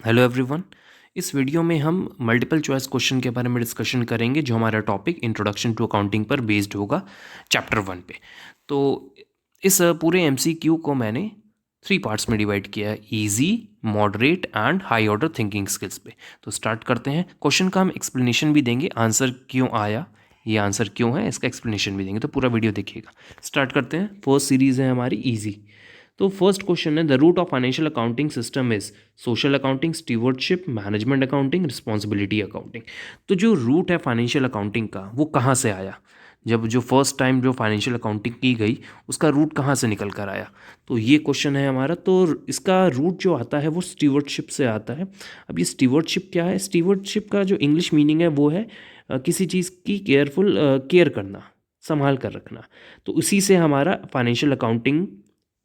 Hello everyone. इस video में हम मल्टीपल चॉइस क्वेश्चन के बारे में डिस्कशन करेंगे जो हमारा टॉपिक इंट्रोडक्शन टू अकाउंटिंग पर बेस्ड होगा चैप्टर 1 पे। तो इस पूरे एमसीक्यू को मैंने 3 पार्ट्स में डिवाइड किया है, easy, moderate and high order thinking skills पे। तो स्टार्ट करते हैं। क्वेश्चन का हम एक्सप्लेनेशन भी देंगे, आंसर क्यों आया, ये आंसर क्यों है, इसका एक्सप्लेनेशन भी देंगे, तो पूरा वीडियो देखिएगा। स्टार्ट करते हैं। फर्स्ट सीरीज़ है हमारी इजी। तो फर्स्ट क्वेश्चन है, the root of financial accounting system is social accounting, stewardship, management accounting, responsibility accounting. तो जो रूट है फाइनेंशियल अकाउंटिंग का वो कहाँ से आया, जब जो फर्स्ट टाइम जो फाइनेंशियल अकाउंटिंग की गई उसका रूट कहाँ से निकल कर आया, तो ये क्वेश्चन है हमारा। तो इसका रूट जो आता है वो स्टीवर्डशिप से आता है। अब ये स्टीवर्डशिप क्या है? स्टीवर्डशिप का जो इंग्लिश मीनिंग है वो है किसी चीज़ की केयरफुल केयर करना, संभाल कर रखना। तो उसी से हमारा फाइनेंशियल अकाउंटिंग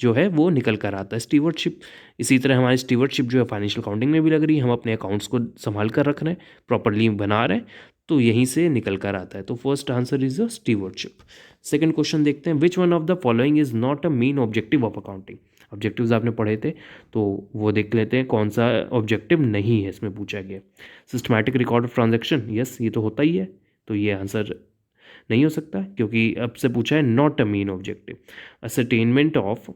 जो है वो निकल कर आता है, स्टीवर्डशिप। इसी तरह हमारी स्टीवर्डशिप जो है फाइनेंशियल अकाउंटिंग में भी लग रही है, हम अपने अकाउंट्स को संभाल कर रख रहे हैं, प्रॉपरली बना रहे हैं, तो यहीं से निकल कर आता है। तो first answer is the stewardship. Second question देखते हैं, which one of the following is not a main objective of accounting. Objectives आपने पढ़े थे तो वो देख लेते हैं कौन सा ऑब्जेक्टिव नहीं है इसमें पूछा गया। Systematic record of transaction, yes ये तो होता ही है, तो ये आंसर नहीं हो सकता क्योंकि अब से पूछा है not a main objective. Ascertainment of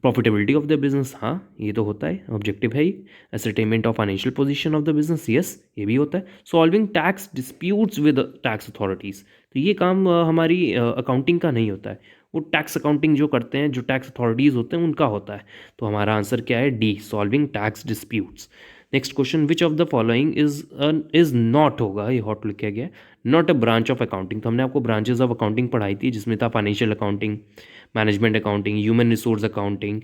profitability of the business, हाँ ये तो होता है, ऑब्जेक्टिव है ही। Ascertainment of financial position of the business, yes ये भी होता है। Solving tax disputes with tax authorities, तो ये काम हमारी अकाउंटिंग का नहीं होता है, वो टैक्स अकाउंटिंग जो करते हैं, जो टैक्स अथॉरिटीज़ होते हैं उनका होता है। तो हमारा आंसर क्या है? D, solving tax disputes. Next question, which of the following is not, होगा ये हॉट लिखा गया है, not a branch of accounting. तो हमने आपको ब्रांचेस ऑफ अकाउंटिंग पढ़ाई थी जिसमें था financial accounting, management accounting, human resource accounting,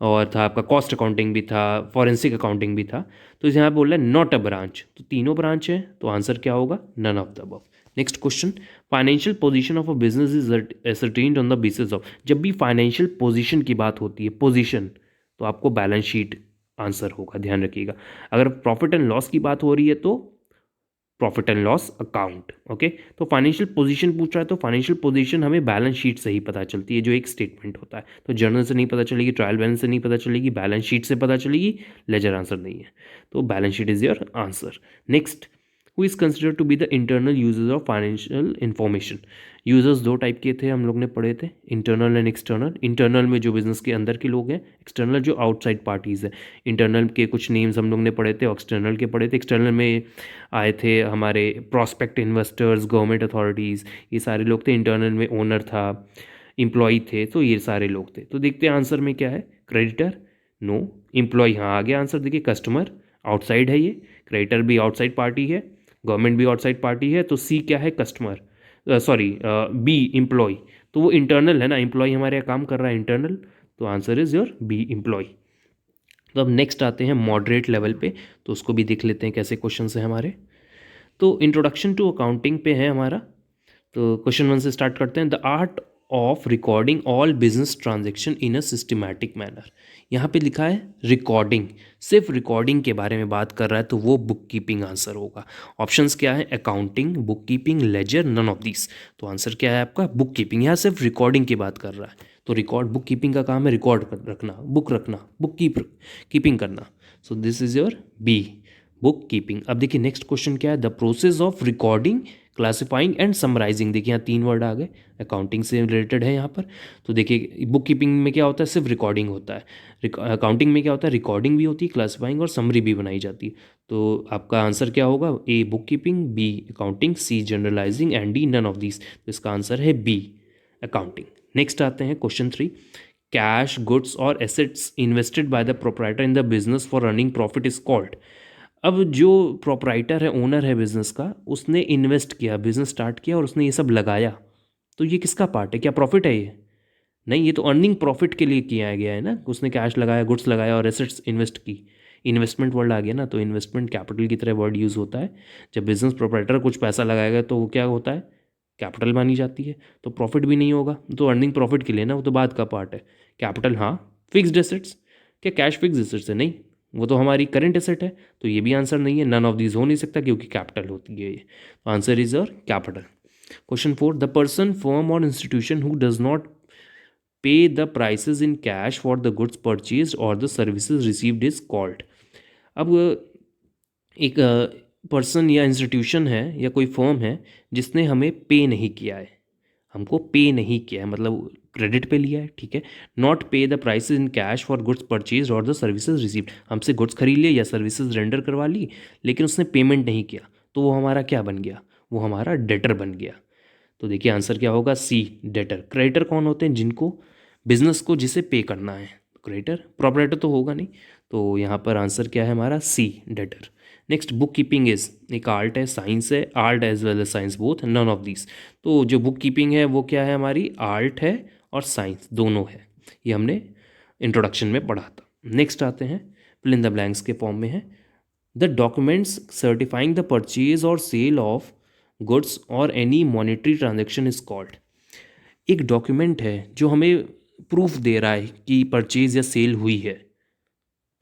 और था आपका कॉस्ट अकाउंटिंग भी था, फॉरेंसिक अकाउंटिंग भी था। तो इसे यहाँ बोल रहे हैं नॉट अ ब्रांच, तो तीनों ब्रांच है, तो आंसर क्या होगा? None of the above. Next question, financial position of a business is ascertained on the basis of. जब भी फाइनेंशियल पोजीशन की बात होती है, पोजीशन, तो आपको बैलेंस शीट आंसर होगा, ध्यान रखिएगा। अगर प्रॉफिट एंड लॉस की बात हो रही है तो profit and loss account, okay. तो फाइनेंशियल पोजीशन पूछ रहा है, तो फाइनेंशियल पोजीशन हमें बैलेंस शीट से ही पता चलती है, जो एक स्टेटमेंट होता है। तो जर्नल से नहीं पता चलेगी, ट्रायल बैलेंस से नहीं पता चलेगी, बैलेंस शीट से पता चलेगी, लेजर आंसर नहीं है, तो balance sheet is your answer. Next, who is considered to be the internal users of financial information. Users दो टाइप के थे, हम लोग ने पढ़े थे, इंटरनल एंड एक्सटर्नल। इंटरनल में जो बिजनेस के अंदर के लोग हैं, एक्सटर्नल जो आउटसाइड पार्टीज़ है। इंटरनल के कुछ नेम्स हम लोग ने पढ़े थे और एक्सटर्नल के पढ़े थे। एक्सटर्नल में आए थे हमारे प्रॉस्पेक्ट इन्वेस्टर्स, गवर्नमेंट अथॉरिटीज़, ये सारे लोग थे। इंटरनल में ओनर था, एम्प्लॉय थे, तो ये सारे लोग थे। तो देखते हैं आंसर में क्या है। क्रेडिटर नो, एम्प्लॉय हाँ आगे आंसर देखिए, कस्टमर आउटसाइड है, ये क्रेडिटर भी आउटसाइड पार्टी है, गवर्नमेंट भी आउटसाइड पार्टी है, तो सी क्या है? कस्टमर, सॉरी बी एम्प्लॉय, तो वो इंटरनल है ना, एम्प्लॉय हमारे यहाँ काम कर रहा है इंटरनल, तो answer is your B employ. तो अब नेक्स्ट आते हैं मॉडरेट लेवल पे, तो उसको भी देख लेते हैं कैसे क्वेश्चन है हमारे। तो इंट्रोडक्शन टू अकाउंटिंग पे है हमारा। तो क्वेश्चन 1 से स्टार्ट करते हैं। The art of recording all business transaction in a systematic manner. यहाँ पे लिखा है रिकॉर्डिंग, सिर्फ रिकॉर्डिंग के बारे में बात कर रहा है, तो वो बुक कीपिंग आंसर होगा। ऑप्शंस क्या है? Accounting, book keeping, ledger, none of this. तो आंसर क्या है आपका? Book keeping. यहाँ सिर्फ रिकॉर्डिंग की बात कर रहा है, तो रिकॉर्ड, बुक कीपिंग का काम है रिकॉर्ड रखना, बुक रखना, बुक कीपिंग करना। So this is your B, book keeping. अब देखिए नेक्स्ट क्वेश्चन क्या है, the process of recording, classifying and summarising. देखिए यहाँ 3 वर्ड आ गए, अकाउंटिंग से रिलेटेड है यहाँ पर। तो देखिए बुक कीपिंग में क्या होता है? सिर्फ रिकॉर्डिंग होता है। अकाउंटिंग में क्या होता है? रिकॉर्डिंग भी होती है, क्लासिफाइंग और समरी भी बनाई जाती है। तो आपका आंसर क्या होगा? A book keeping, B accounting, C generalising and D none of this. तो इसका आंसर है बी, अकाउंटिंग। नेक्स्ट आते हैं क्वेश्चन 3, कैश, गुड्स और assets invested by the proprietor in the business for running profit is called. अब जो proprietor है, owner है बिजनेस का, उसने इन्वेस्ट किया, बिजनेस स्टार्ट किया और उसने ये सब लगाया, तो ये किसका पार्ट है? क्या प्रॉफिट है ये? नहीं, ये तो अर्निंग प्रॉफिट के लिए किया गया है ना, उसने कैश लगाया, गुड्स लगाया और एसेट्स इन्वेस्ट की। इन्वेस्टमेंट वर्ड आ गया ना, तो इन्वेस्टमेंट कैपिटल की तरह वर्ड यूज़ होता है। जब बिजनेस प्रोप्राइटर कुछ पैसा लगाएगा तो वो क्या होता है? कैपिटल मानी जाती है, तो प्रॉफिट भी नहीं होगा, तो अर्निंग प्रॉफिट के लिए ना, वो तो बाद का पार्ट है। कैपिटल हाँ, फिक्स्ड एसेट्स, क्या कैश फिक्स एसेट्स है? नहीं, वो तो हमारी करेंट एसेट है, तो ये भी आंसर नहीं है, नन ऑफ दीज हो नहीं सकता क्योंकि कैपिटल होती है ये। तो answer is your capital. Question 4, the person, firm और institution who does not pay the prices in cash for the goods purchase और the services received is called. अब एक पर्सन या इंस्टीट्यूशन है या कोई फर्म है जिसने हमें पे नहीं किया है, हमको पे नहीं किया है, मतलब क्रेडिट पे लिया है, ठीक है। Not pay the prices in cash for goods purchase और द सर्विसेज रिसीव्ड, हमसे गुड्स खरीद लिए या सर्विसेज रेंडर करवा ली, लेकिन उसने पेमेंट नहीं किया, तो वो हमारा क्या बन गया, वो हमारा डेटर बन गया। तो देखिए आंसर क्या होगा, सी डेटर। क्रेडिटर कौन होते हैं, जिनको बिजनेस को जिसे पे करना है, क्रेडिटर। प्रोपराइटर तो होगा नहीं, तो यहाँ पर आंसर क्या है हमारा, C debtor. Next, book keeping is एक आर्ट है, साइंस है, art as well as science both, none of this. तो जो बुक कीपिंग है वो क्या है हमारी, आर्ट है और साइंस दोनों है, ये हमने इंट्रोडक्शन में पढ़ा था। नेक्स्ट आते हैं, फिल इन द ब्लैंक्स के फॉर्म में है, the documents certifying the purchase और सेल ऑफ गुड्स और any monetary transaction is called. एक डॉक्यूमेंट है जो हमें प्रूफ दे रहा है कि परचेज या सेल हुई है,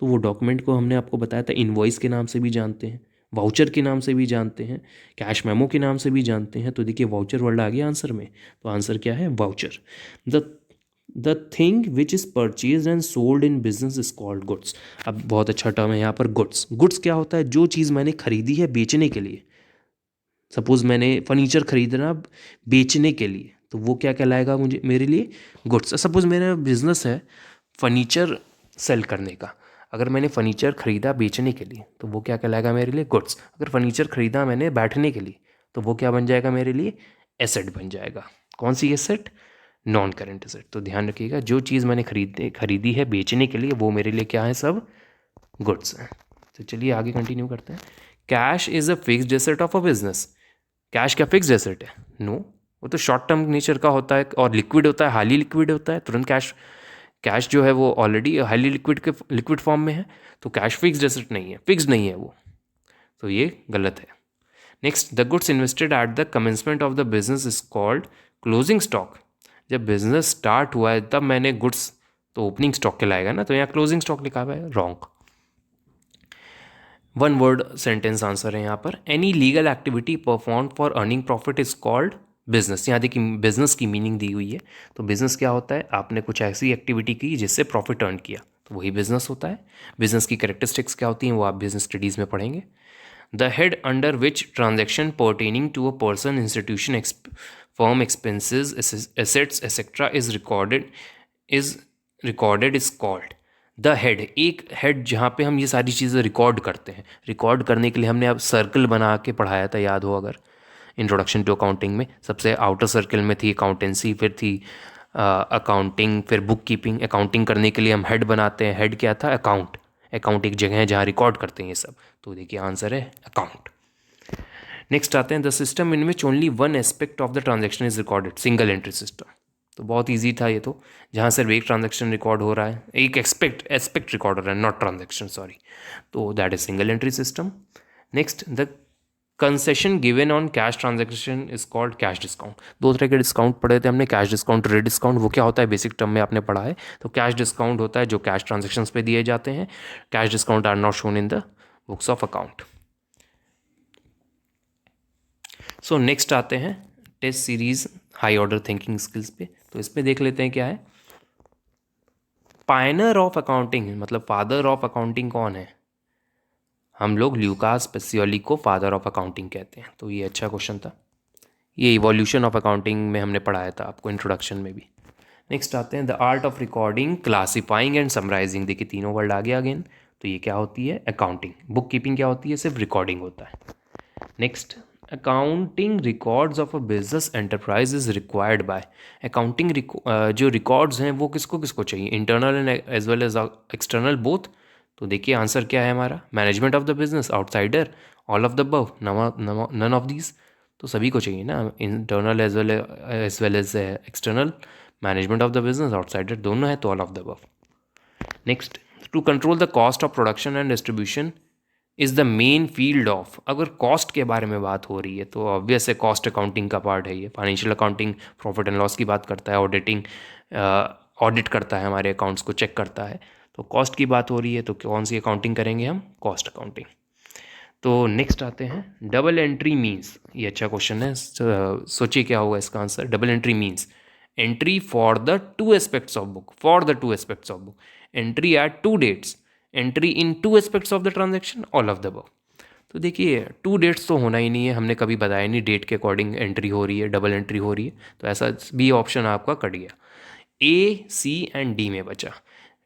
तो वो डॉक्यूमेंट को हमने आपको बताया था इनवॉइस के नाम से भी जानते हैं, वाउचर के नाम से भी जानते हैं, कैश मेमो के नाम से भी जानते हैं। तो देखिए वाउचर वर्ड आ गया आंसर में, तो आंसर क्या है, voucher. The the thing which is purchase and sold in business is called goods. अब बहुत अच्छा टर्म है यहाँ पर गुड्स। गुड्स क्या होता है, जो चीज़ मैंने खरीदी है बेचने के लिए। सपोज़ मैंने फर्नीचर खरीदना बेचने के लिए, तो वो क्या कहलाएगा मुझे, मेरे लिए गुड्स। सपोज़ मेरा बिजनेस है फर्नीचर सेल करने का, अगर मैंने फर्नीचर खरीदा बेचने के लिए तो वो क्या कहलाएगा मेरे लिए, गुड्स। अगर फर्नीचर खरीदा मैंने बैठने के लिए तो वो क्या बन जाएगा मेरे लिए, एसेट बन जाएगा। कौन सी एसेट, नॉन करेंट एसेट। तो ध्यान रखिएगा, जो चीज़ मैंने खरीदी है बेचने के लिए वो मेरे लिए क्या है, सब गुड्स हैं। तो चलिए आगे कंटिन्यू करते हैं। Cash is a fixed asset of a business. Cash क्या फिक्स्ड एसेट है, नो, वो तो शॉर्ट टर्म नेचर का होता है और लिक्विड होता है, हाईली लिक्विड होता है तुरंत। कैश कैश जो है वो ऑलरेडी हाईली लिक्विड फॉर्म में है, तो कैश फिक्स्ड एसेट नहीं है, फिक्स्ड नहीं है वो, तो ये गलत है। Next, the goods invested at the commencement of the business is called closing stock. जब बिजनेस स्टार्ट हुआ है तब मैंने गुड्स, तो ओपनिंग स्टॉक कहलाएगा ना, तो यहाँ क्लोजिंग स्टॉक लिखा हुआ है, wrong. One word sentence answer है यहाँ पर, any legal activity perform for earning profit is called business. यहाँ देखिए बिजनेस की मीनिंग दी हुई है, तो बिजनेस क्या होता है, आपने कुछ ऐसी एक्टिविटी की जिससे प्रॉफिट अर्न किया, तो वही बिजनेस होता है। बिजनेस की कैरेक्टरिस्टिक्स क्या होती हैं वो आप बिजनेस स्टडीज़ में पढ़ेंगे। The head under which transaction pertaining to a person institution firm expenses assets etcetera is recorded is called the head. एक हेड जहाँ पे हम ये सारी चीज़ें रिकॉर्ड करते हैं, रिकॉर्ड करने के लिए हमने अब सर्कल बना के पढ़ाया था, याद हो अगर, इंट्रोडक्शन टू अकाउंटिंग में। सबसे आउटर सर्कल में थी अकाउंटेंसी, फिर थी अकाउंटिंग, फिर बुक कीपिंग। अकाउंटिंग करने के लिए हम हेड बनाते हैं, हेड क्या था, अकाउंट। अकाउंट एक जगह है जहाँ रिकॉर्ड करते हैं ये सब, तो देखिए आंसर है अकाउंट। नेक्स्ट आते हैं, the system in which only one aspect of the transaction is recorded, single entry system. तो बहुत इजी था ये तो, जहाँ सिर्फ एक ट्रांजेक्शन रिकॉर्ड हो रहा है, एक एस्पेक्ट रिकॉर्ड हो रहा है, नॉट ट्रांजेक्शन, सॉरी, तो that is single entry system. Next, the concession given on cash transaction is called cash discount. दो तरह के डिस्काउंट पढ़े थे हमने, कैश डिस्काउंट, रेट डिस्काउंट। वो क्या होता है, बेसिक टर्म में आपने पढ़ा है। तो कैश डिस्काउंट होता है जो कैश ट्रांजेक्शन्स पे दिए जाते हैं, cash discount are not shown in the books of account. So next आते हैं test series high order thinking skills पे। तो इसमें देख लेते हैं क्या है, पायनर ऑफ अकाउंटिंग मतलब फादर ऑफ अकाउंटिंग कौन है, हम लोग ल्यूकास पेसियोली को फादर ऑफ अकाउंटिंग कहते हैं। तो ये अच्छा क्वेश्चन था, ये इवोल्यूशन ऑफ अकाउंटिंग में हमने पढ़ाया था आपको इंट्रोडक्शन में भी। नेक्स्ट आते हैं, the art of recording, classifying and summarising. देखिए तीनों वर्ड आ गया अगेन, तो ये क्या होती है, अकाउंटिंग। बुक कीपिंग क्या होती है, सिर्फ रिकॉर्डिंग होता है। Next, accounting records of a business enterprise is required by. Accounting जो रिकॉर्ड्स हैं वो किसको किसको चाहिए, internal and as well as external both. तो देखिए आंसर क्या है हमारा, management of the business, outsider, all of the above, none of these. तो सभी को चाहिए ना, internal as well as external, management of the business, outsider, दोनों है तो all of the above. Next, to control the cost of production and distribution is the main field of. अगर cost के बारे में बात हो रही है तो ऑब्वियस है कॉस्ट अकाउंटिंग का पार्ट है ये। Financial accounting profit and loss की बात करता है, ऑडिटिंग ऑडिट करता है, हमारे अकाउंट्स को चेक करता है। तो कॉस्ट की बात हो रही है तो कौन सी अकाउंटिंग करेंगे हम, कॉस्ट अकाउंटिंग। तो नेक्स्ट आते हैं, डबल एंट्री मीन्स। ये अच्छा क्वेश्चन है, सोचिए क्या होगा इसका answer. Double entry means entry for the two aspects of book, for the two aspects of book, entry at two dates entry in two aspects of the transaction, all of the above. तो देखिए to dates तो होना ही नहीं है, हमने कभी बताया नहीं डेट के अकॉर्डिंग एंट्री हो रही है, डबल एंट्री हो रही है, तो ऐसा बी ऑप्शन आपका कट गया। ए, सी एंड डी में बचा,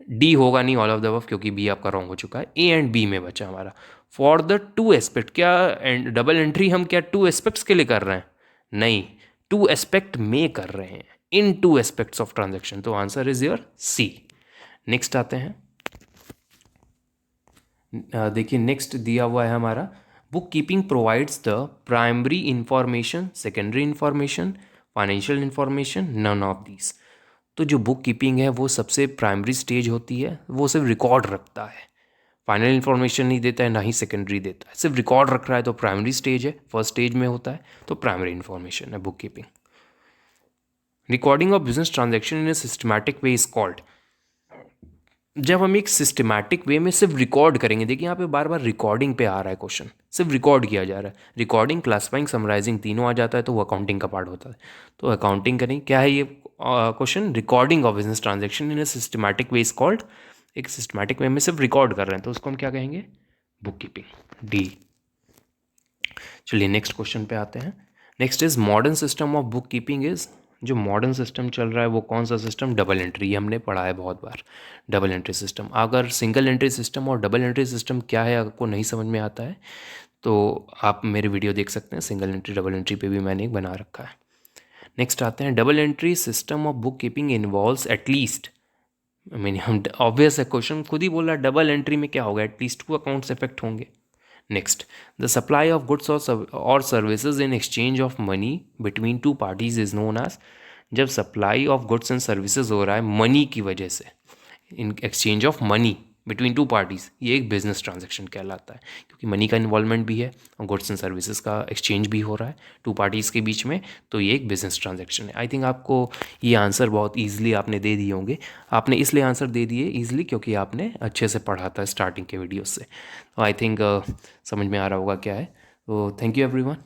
डी होगा नहीं ऑल ऑफ द अबव क्योंकि बी आपका रॉन्ग हो चुका है। ए एंड बी में बचा हमारा फॉर द टू एस्पेक्ट, क्या डबल एंट्री हम क्या टू एस्पेक्ट्स के लिए कर रहे हैं? नहीं, टू एस्पेक्ट में कर रहे हैं, in two aspects of transaction, तो answer is your C. Next आते हैं, देखिए नेक्स्ट दिया हुआ है हमारा, book keeping provides the primary information, secondary information, financial information, none of these. तो जो बुक कीपिंग है वो सबसे प्राइमरी स्टेज होती है, वो सिर्फ रिकॉर्ड रखता है, फाइनल इंफॉर्मेशन नहीं देता है, ना ही सेकेंडरी देता है, सिर्फ रिकॉर्ड रख रहा है, तो प्राइमरी स्टेज है, फर्स्ट स्टेज में होता है, तो प्राइमरी इंफॉर्मेशन है book keeping. Recording of business transaction in A systematic way is called, जब हम एक सिस्टमैटिक वे में सिर्फ रिकॉर्ड करेंगे, देखिए यहाँ पे बार बार रिकॉर्डिंग पे आ रहा है क्वेश्चन, सिर्फ रिकॉर्ड किया जा रहा है, रिकॉर्डिंग, क्लासिफाइंग, समराइजिंग तीनों आ जाता है, तो वो अकाउंटिंग का पार्ट होता है, तो अकाउंटिंग करें। क्या है ये question? Recording of business transaction in A systematic way is called, एक सिस्टमैटिक वे में सिर्फ रिकॉर्ड कर रहे हैं, तो उसको हम क्या कहेंगे? Book keeping, D. चलिए नेक्स्ट क्वेश्चन पे आते हैं। Next is modern system of book keeping is, जो मॉडर्न सिस्टम चल रहा है वो कौन सा सिस्टम? डबल एंट्री, ये हमने पढ़ा है बहुत बार, डबल एंट्री सिस्टम। अगर सिंगल एंट्री सिस्टम और डबल एंट्री सिस्टम क्या है आपको नहीं समझ में आता है तो आप मेरे वीडियो देख सकते हैं, सिंगल एंट्री डबल एंट्री पे भी मैंने एक बना रखा है। नेक्स्ट आते हैं, double entry system of book keeping involves at least, mean हम ऑब्वियस है, क्वेश्चन खुद ही बोल रहा है डबल एंट्री में क्या होगा, एटलीस्ट 2 अकाउंट्स इफेक्ट होंगे। Next, the supply of goods और services in exchange of money between two parties is known as, जब supply of goods and services हो रहा है मनी की वजह से, in exchange of money between two parties, ये एक बिजनेस ट्रांजैक्शन कहलाता है, क्योंकि मनी का इन्वॉल्वमेंट भी है और गुड्स एंड सर्विसेज का एक्सचेंज भी हो रहा है टू पार्टीज़ के बीच में, तो ये एक बिजनेस ट्रांजैक्शन है। आई थिंक आपको ये आंसर बहुत ईजिली आपने दे दिए होंगे, आपने इसलिए आंसर दे दिए ईजिली क्योंकि आपने अच्छे से पढ़ा था स्टार्टिंग के वीडियो से, तो आई थिंक समझ में आ रहा होगा क्या है। तो थैंक यू एवरीवन।